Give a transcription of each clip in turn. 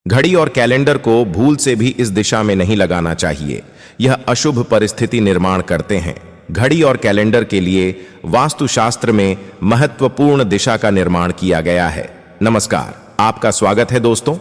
घड़ी और कैलेंडर को भूल से भी इस दिशा में नहीं लगाना चाहिए। यह अशुभ परिस्थिति निर्माण करते हैं। घड़ी और कैलेंडर के लिए वास्तुशास्त्र में महत्वपूर्ण दिशा का निर्माण किया गया है। नमस्कार, आपका स्वागत है दोस्तों।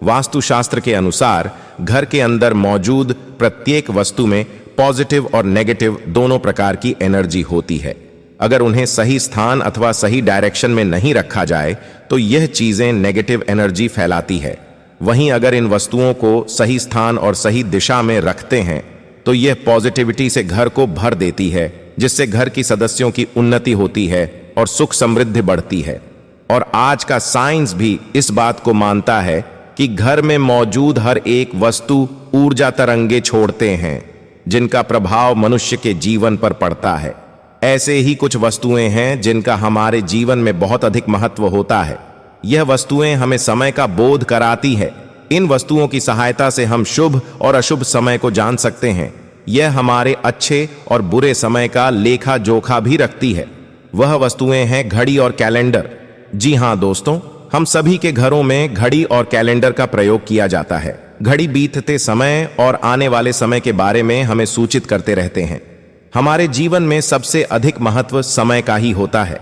वास्तुशास्त्र के अनुसार घर के अंदर मौजूद प्रत्येक वस्तु में पॉजिटिव और नेगेटिव दोनों प्रकार की एनर्जी होती है। अगर उन्हें सही स्थान अथवा सही डायरेक्शन में नहीं रखा जाए तो यह चीजें नेगेटिव एनर्जी फैलाती है। वहीं अगर इन वस्तुओं को सही स्थान और सही दिशा में रखते हैं तो यह पॉजिटिविटी से घर को भर देती है, जिससे घर की सदस्यों की उन्नति होती है और सुख समृद्धि बढ़ती है। और आज का साइंस भी इस बात को मानता है कि घर में मौजूद हर एक वस्तु ऊर्जा तरंगे छोड़ते हैं, जिनका प्रभाव मनुष्य के जीवन पर पड़ता है। ऐसे ही कुछ वस्तुएं हैं जिनका हमारे जीवन में बहुत अधिक महत्व होता है। यह वस्तुएं हमें समय का बोध कराती है। इन वस्तुओं की सहायता से हम शुभ और अशुभ समय को जान सकते हैं। यह हमारे अच्छे और बुरे समय का लेखा जोखा भी रखती है। वह वस्तुएं हैं घड़ी और कैलेंडर। जी हां दोस्तों, हम सभी के घरों में घड़ी और कैलेंडर का प्रयोग किया जाता है। घड़ी बीतते समय और आने वाले समय के बारे में हमें सूचित करते रहते हैं। हमारे जीवन में सबसे अधिक महत्व समय का ही होता है।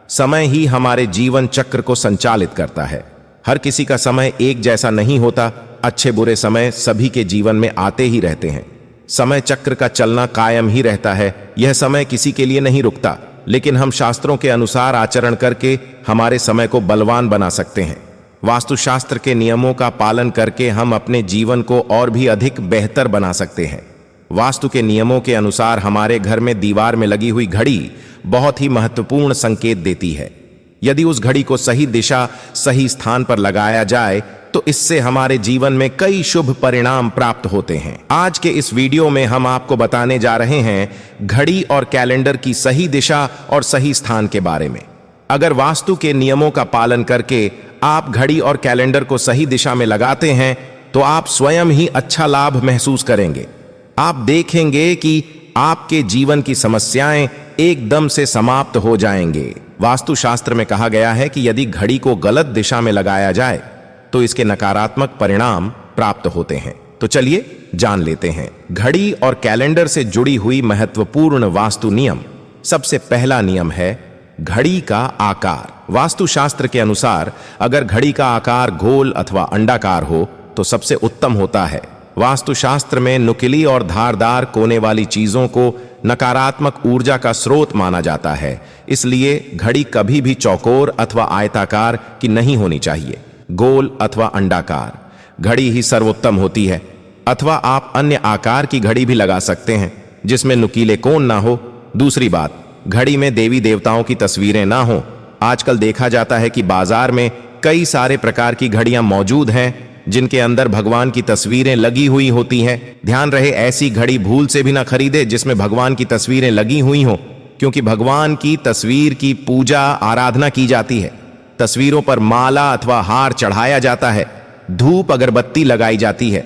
समय ही हमारे जीवन चक्र को संचालित करता है। हर किसी का समय एक जैसा नहीं होता। अच्छे बुरे समय सभी के जीवन में आते ही रहते हैं। समय चक्र का चलना कायम ही रहता है। यह समय किसी के लिए नहीं रुकता, लेकिन हम शास्त्रों के अनुसार आचरण करके हमारे समय को बलवान बना सकते हैं। वास्तुशास्त्र के नियमों का पालन करके हम अपने जीवन को और भी अधिक बेहतर बना सकते हैं। वास्तु के नियमों के अनुसार हमारे घर में दीवार में लगी हुई घड़ी बहुत ही महत्वपूर्ण संकेत देती है। यदि उस घड़ी को सही दिशा, सही स्थान पर लगाया जाए तो इससे हमारे जीवन में कई शुभ परिणाम प्राप्त होते हैं। आज के इस वीडियो में हम आपको बताने जा रहे हैं घड़ी और कैलेंडर की सही दिशा और सही स्थान के बारे में। अगर वास्तु के नियमों का पालन करके आप घड़ी और कैलेंडर को सही दिशा में लगाते हैं तो आप स्वयं ही अच्छा लाभ महसूस करेंगे। आप देखेंगे कि आपके जीवन की समस्याएं एकदम से समाप्त हो जाएंगे। वास्तुशास्त्र में कहा गया है कि यदि घड़ी को गलत दिशा में लगाया जाए तो इसके नकारात्मक परिणाम प्राप्त होते हैं। तो चलिए जान लेते हैं घड़ी और कैलेंडर से जुड़ी हुई महत्वपूर्ण वास्तु नियम। सबसे पहला नियम है घड़ी का आकार। वास्तुशास्त्र के अनुसार अगर घड़ी का आकार गोल अथवा अंडाकार हो तो सबसे उत्तम होता है। वास्तुशास्त्र में नुकीली और धारदार कोने वाली चीजों को नकारात्मक ऊर्जा का स्रोत माना जाता है। इसलिए घड़ी कभी भी चौकोर अथवा आयताकार की नहीं होनी चाहिए। गोल अथवा अंडाकार घड़ी ही सर्वोत्तम होती है। अथवा आप अन्य आकार की घड़ी भी लगा सकते हैं जिसमें नुकीले कोण ना हो। दूसरी बात, घड़ी में देवी देवताओं की तस्वीरें ना हो। आजकल देखा जाता है कि बाजार में कई सारे प्रकार की घड़ियां मौजूद हैं जिनके अंदर भगवान की तस्वीरें लगी हुई होती हैं। ध्यान रहे, ऐसी घड़ी भूल से भी ना खरीदे जिसमें भगवान की तस्वीरें लगी हुई हो, क्योंकि भगवान की तस्वीर की पूजा आराधना की जाती है। तस्वीरों पर माला अथवा हार चढ़ाया जाता है, धूप अगरबत्ती लगाई जाती है।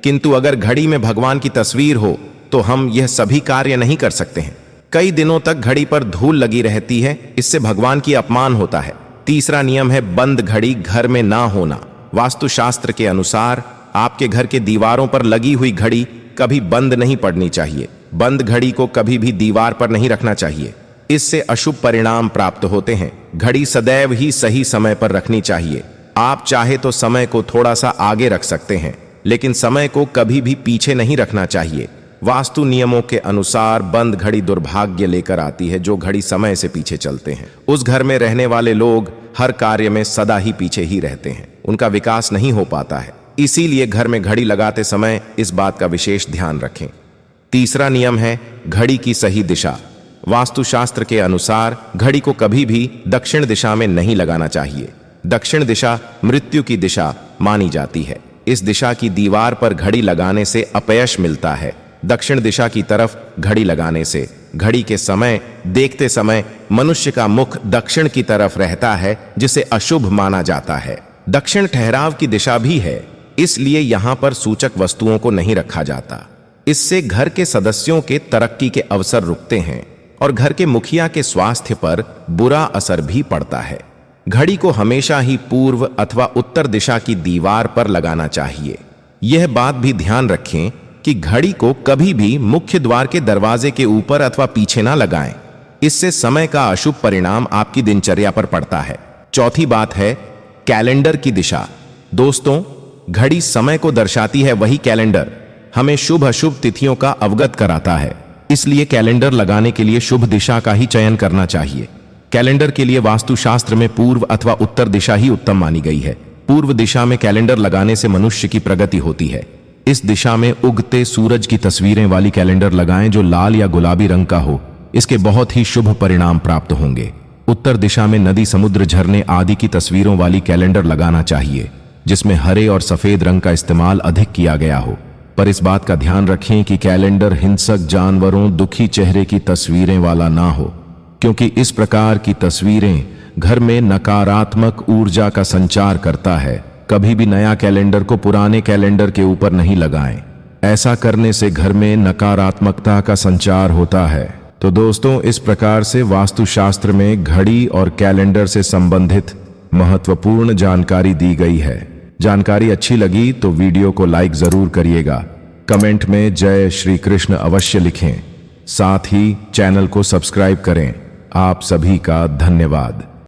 किंतु अगर घड़ी में भगवान की तस्वीर हो तो हम यह सभी कार्य नहीं कर सकते हैं। कई दिनों तक घड़ी पर धूल लगी रहती है, इससे भगवान की अपमान होता है। तीसरा नियम है बंद घड़ी घर में ना होना। वास्तुशास्त्र के अनुसार आपके घर के दीवारों पर लगी हुई घड़ी कभी बंद नहीं पड़नी चाहिए। बंद घड़ी को कभी भी दीवार पर नहीं रखना चाहिए, इससे अशुभ परिणाम प्राप्त होते हैं। घड़ी सदैव ही सही समय पर रखनी चाहिए। आप चाहे तो समय को थोड़ा सा आगे रख सकते हैं, लेकिन समय को कभी भी पीछे नहीं रखना चाहिए। वास्तु नियमों के अनुसार बंद घड़ी दुर्भाग्य लेकर आती है। जो घड़ी समय से पीछे चलते हैं उस घर में रहने वाले लोग हर कार्य में सदा ही पीछे ही रहते हैं, उनका विकास नहीं हो पाता है। इसीलिए घर में घड़ी लगाते समय इस बात का विशेष ध्यान रखें। तीसरा नियम है घड़ी की सही दिशा। वास्तुशास्त्र के अनुसार घड़ी को कभी भी दक्षिण दिशा में नहीं लगाना चाहिए। दक्षिण दिशा मृत्यु की दिशा मानी जाती है। इस दिशा की दीवार पर घड़ी लगाने से अपयश मिलता है। दक्षिण दिशा की तरफ घड़ी लगाने से घड़ी के समय देखते समय मनुष्य का मुख दक्षिण की तरफ रहता है, जिसे अशुभ माना जाता है। दक्षिण ठहराव की दिशा भी है, इसलिए यहां पर सूचक वस्तुओं को नहीं रखा जाता। इससे घर के सदस्यों के तरक्की के अवसर रुकते हैं और घर के मुखिया के स्वास्थ्य पर बुरा असर भी पड़ता है। घड़ी को हमेशा ही पूर्व अथवा उत्तर दिशा की दीवार पर लगाना चाहिए। यह बात भी ध्यान रखें कि घड़ी को कभी भी मुख्य द्वार के दरवाजे के ऊपर अथवा पीछे ना लगाएं। इससे समय का अशुभ परिणाम आपकी दिनचर्या पर पड़ता है। चौथी बात है कैलेंडर की दिशा। दोस्तों, घड़ी समय को दर्शाती है, वही कैलेंडर हमें शुभ अशुभ तिथियों का अवगत कराता है। इसलिए कैलेंडर लगाने के लिए शुभ दिशा का ही चयन करना चाहिए। कैलेंडर के लिए वास्तुशास्त्र में पूर्व अथवा उत्तर दिशा ही उत्तम मानी गई है। पूर्व दिशा में कैलेंडर लगाने से मनुष्य की प्रगति होती है। इस दिशा में उगते सूरज की तस्वीरें वाली कैलेंडर लगाएं जो लाल या गुलाबी रंग का हो। इसके बहुत ही शुभ परिणाम प्राप्त होंगे। उत्तर दिशा में नदी, समुद्र, झरने आदि की तस्वीरों वाली कैलेंडर लगाना चाहिए जिसमें हरे और सफेद रंग का इस्तेमाल अधिक किया गया हो। पर इस बात का ध्यान रखें कि कैलेंडर हिंसक जानवरों, दुखी चेहरे की तस्वीरें वाला ना हो, क्योंकि इस प्रकार की तस्वीरें घर में नकारात्मक ऊर्जा का संचार करता है। कभी भी नया कैलेंडर को पुराने कैलेंडर के ऊपर नहीं लगाएं। ऐसा करने से घर में नकारात्मकता का संचार होता है। तो दोस्तों, इस प्रकार से वास्तुशास्त्र में घड़ी और कैलेंडर से संबंधित महत्वपूर्ण जानकारी दी गई है। जानकारी अच्छी लगी तो वीडियो को लाइक जरूर करिएगा। कमेंट में जय श्री कृष्ण अवश्य लिखें। साथ ही चैनल को सब्सक्राइब करें। आप सभी का धन्यवाद।